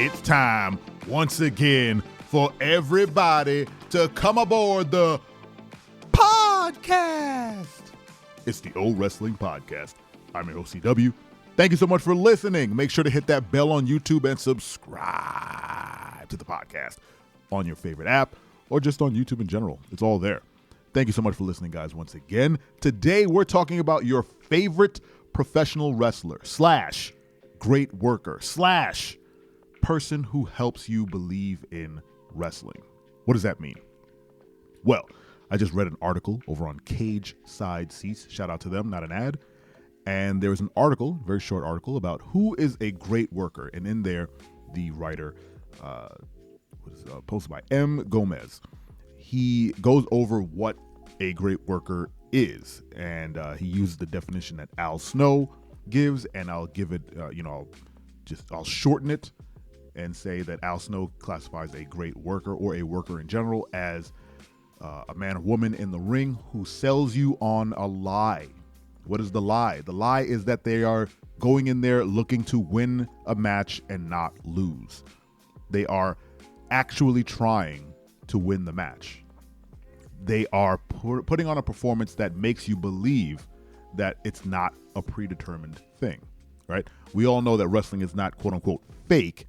it's time once again for everybody to come aboard the podcast. It's the Old Wrestling Podcast. I'm your host, CW. Thank you so much for listening. Make sure to hit that bell on YouTube and subscribe to the podcast on your favorite app or just on YouTube in general. It's all there. Thank you so much for listening, guys, once again. Today, we're talking about your favorite professional wrestler / great worker / person who helps you believe in wrestling. What does that mean? Well, I just read an article over on Cagesideseats. Shout out to them, not an ad. And there was an article, very short article, about who is a great worker. And in there, the writer, posted by M. Gomez, he goes over what a great worker is. And he uses the definition that Al Snow gives, and I'll give it, I'll shorten it and say that Al Snow classifies a great worker or a worker in general as a man or woman in the ring who sells you on a lie. What is the lie? The lie is that they are going in there looking to win a match and not lose. They are actually trying to win the match. They are putting on a performance that makes you believe that it's not a predetermined thing, right? We all know that wrestling is not quote unquote fake.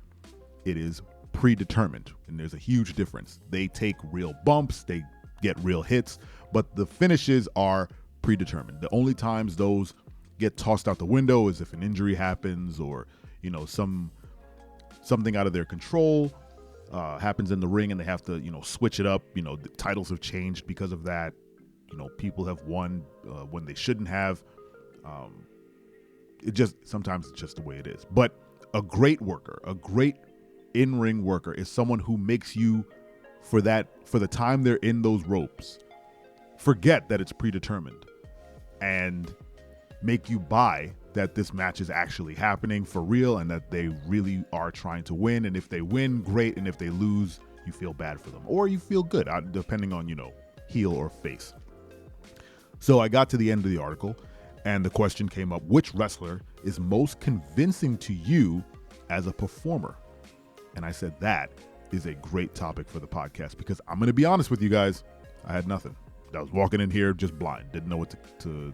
It is predetermined, and there's a huge difference. They take real bumps, they get real hits, but the finishes are predetermined. The only times those get tossed out the window is if an injury happens or, something out of their control happens in the ring and they have to, switch it up. The titles have changed because of that. People have won when they shouldn't have. Sometimes it's just the way it is. But a great worker, a great in-ring worker is someone who makes you, for the time they're in those ropes, forget that it's predetermined and make you buy that this match is actually happening for real and that they really are trying to win. And if they win, great. And if they lose, you feel bad for them or you feel good, depending on, heel or face. So I got to the end of the article and the question came up, which wrestler is most convincing to you as a performer? And I said, that is a great topic for the podcast because I'm going to be honest with you guys. I had nothing. I was walking in here just blind, didn't know what to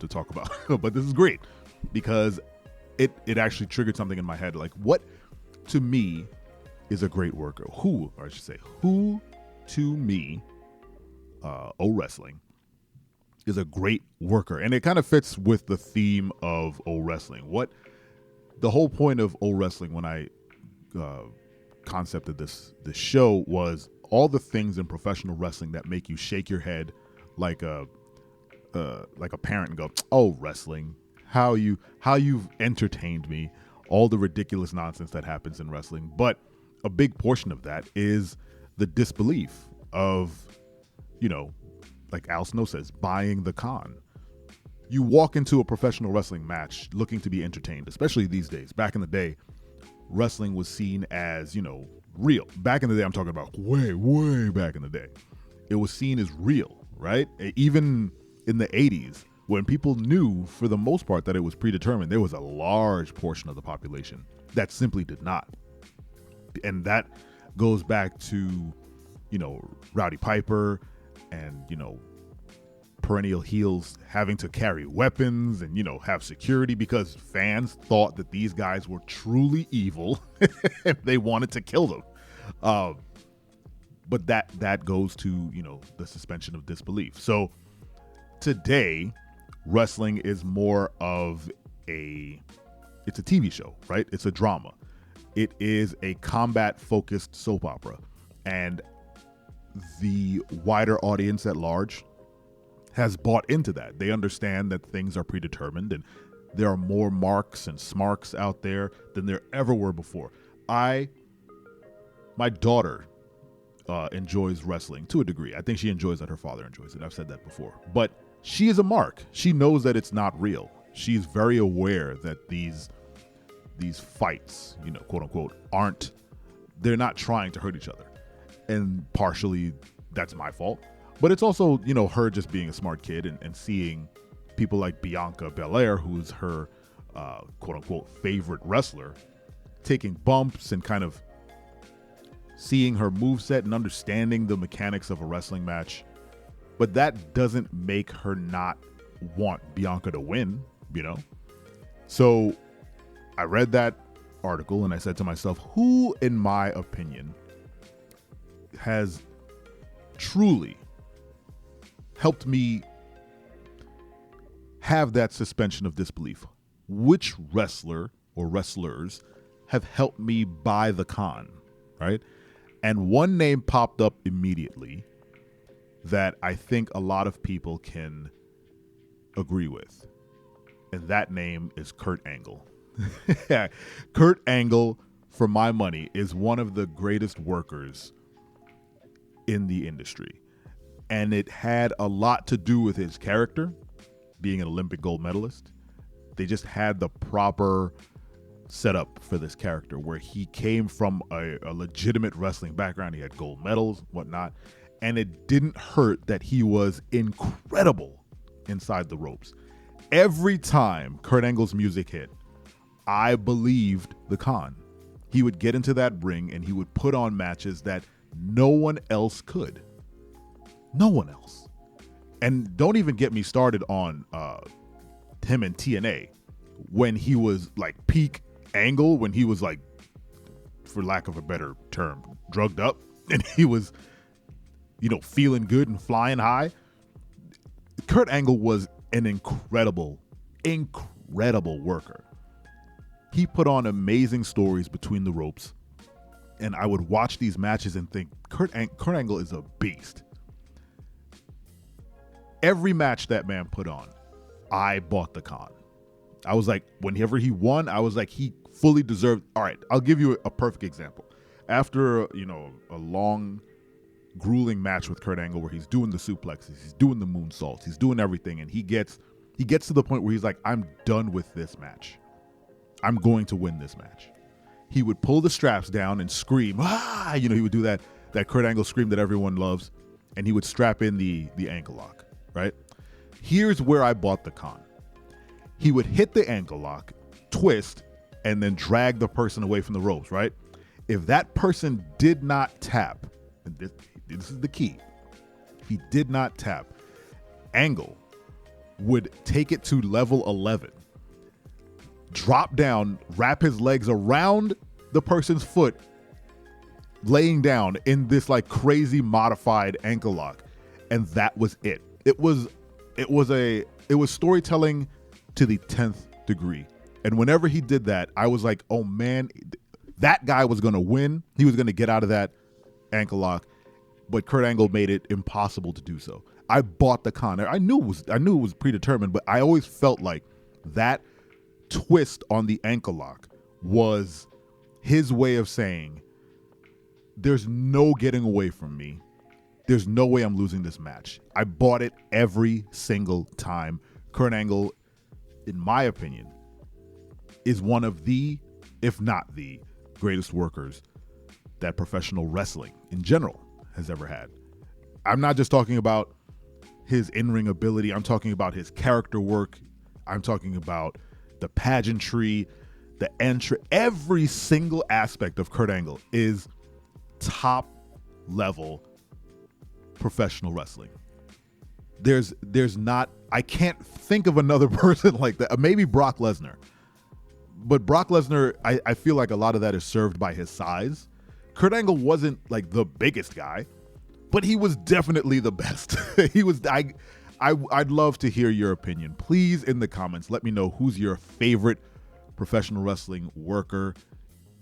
talk about. But this is great because it actually triggered something in my head. Like, what to me is a great worker? Who to me, wrestling is a great worker? And it kind of fits with the theme of wrestling. What the whole point of wrestling when I concepted this show was all the things in professional wrestling that make you shake your head like a parent and go, oh, wrestling, how you've entertained me, all the ridiculous nonsense that happens in wrestling. But a big portion of that is the disbelief of, like Al Snow says, buying the con. You walk into a professional wrestling match looking to be entertained, especially these days. Back in the day, wrestling was seen as, real. Back in the day, I'm talking about way, way back in the day. It was seen as real, right? Even in the 80s, when people knew for the most part that it was predetermined, there was a large portion of the population that simply did not. And that goes back to, Rowdy Piper and, perennial heels having to carry weapons and, have security because fans thought that these guys were truly evil and they wanted to kill them. But that goes to, the suspension of disbelief. So today, wrestling is more of it's a TV show, right? It's a drama. It is a combat-focused soap opera. And the wider audience at large has bought into that. They understand that things are predetermined and there are more marks and smarks out there than there ever were before. My daughter enjoys wrestling to a degree. I think she enjoys that her father enjoys it. I've said that before. But she is a mark. She knows that it's not real. She's very aware that these fights, quote unquote, they're not trying to hurt each other. And partially that's my fault. But it's also, her just being a smart kid and seeing people like Bianca Belair, who's her quote unquote favorite wrestler, taking bumps and kind of seeing her moveset and understanding the mechanics of a wrestling match. But that doesn't make her not want Bianca to win, you know? So I read that article and I said to myself, who, in my opinion, has truly helped me have that suspension of disbelief? Which wrestler or wrestlers have helped me buy the con, right? And one name popped up immediately that I think a lot of people can agree with. And that name is Kurt Angle. Kurt Angle, for my money, is one of the greatest workers in the industry. And it had a lot to do with his character, being an Olympic gold medalist. They just had the proper setup for this character where he came from a legitimate wrestling background. He had gold medals, whatnot. And it didn't hurt that he was incredible inside the ropes. Every time Kurt Angle's music hit, I believed the con. He would get into that ring and he would put on matches that no one else could. No one else. And don't even get me started on him and TNA when he was like peak Angle, when he was like, for lack of a better term, drugged up and he was, you know, feeling good and flying high. Kurt Angle was an incredible worker. He put on amazing stories between the ropes, and I would watch these matches and think, Kurt Angle is a beast. Every match that man put on, I bought the con. I was like, whenever he won, I was like, he fully deserved. All right, I'll give you a perfect example. After, you know, a long, grueling match with Kurt Angle where he's doing the suplexes, he's doing the moonsaults, he's doing everything, and he gets to the point where he's like, I'm done with this match. I'm going to win this match. He would pull the straps down and scream, ah! You know, he would do that Kurt Angle scream that everyone loves, and he would strap in the ankle lock, right? Here's where I bought the con. He would hit the ankle lock, twist, and then drag the person away from the ropes, right? If that person did not tap, and this is the key, if he did not tap, Angle would take it to level 11, drop down, wrap his legs around the person's foot, laying down in this like crazy modified ankle lock, and that was it. It was storytelling to the 10th degree. And whenever he did that, I was like, oh man, that guy was going to win. He was going to get out of that ankle lock, but Kurt Angle made it impossible to do so. I bought the con. I knew it was predetermined, but I always felt like that twist on the ankle lock was his way of saying, there's no getting away from me. There's no way I'm losing this match. I bought it every single time. Kurt Angle, in my opinion, is one of the, if not the greatest workers that professional wrestling in general has ever had. I'm not just talking about his in-ring ability. I'm talking about his character work. I'm talking about the pageantry, the entry. Every single aspect of Kurt Angle is top level professional wrestling. There's not, I can't think of another person like that. Maybe Brock Lesnar. But Brock Lesnar, I feel like a lot of that is served by his size. Kurt Angle wasn't like the biggest guy, but he was definitely the best. I'd love to hear your opinion. Please, in the comments, let me know who's your favorite professional wrestling worker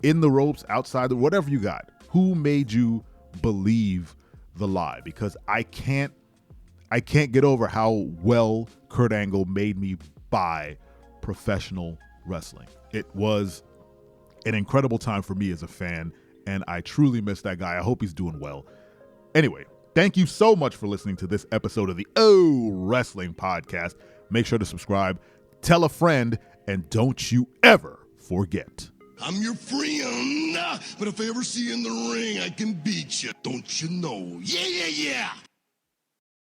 in the ropes, outside, whatever you got. Who made you believe the lie? Because I can't get over how well Kurt Angle made me buy professional wrestling. It was an incredible time for me as a fan, and I truly miss that guy. I hope he's doing well. Anyway, thank you so much for listening to this episode of the Oh Wrestling Podcast. Make sure to subscribe, tell a friend, and don't you ever forget. I'm your friend, but if I ever see you in the ring, I can beat you. Don't you know? Yeah, yeah, yeah.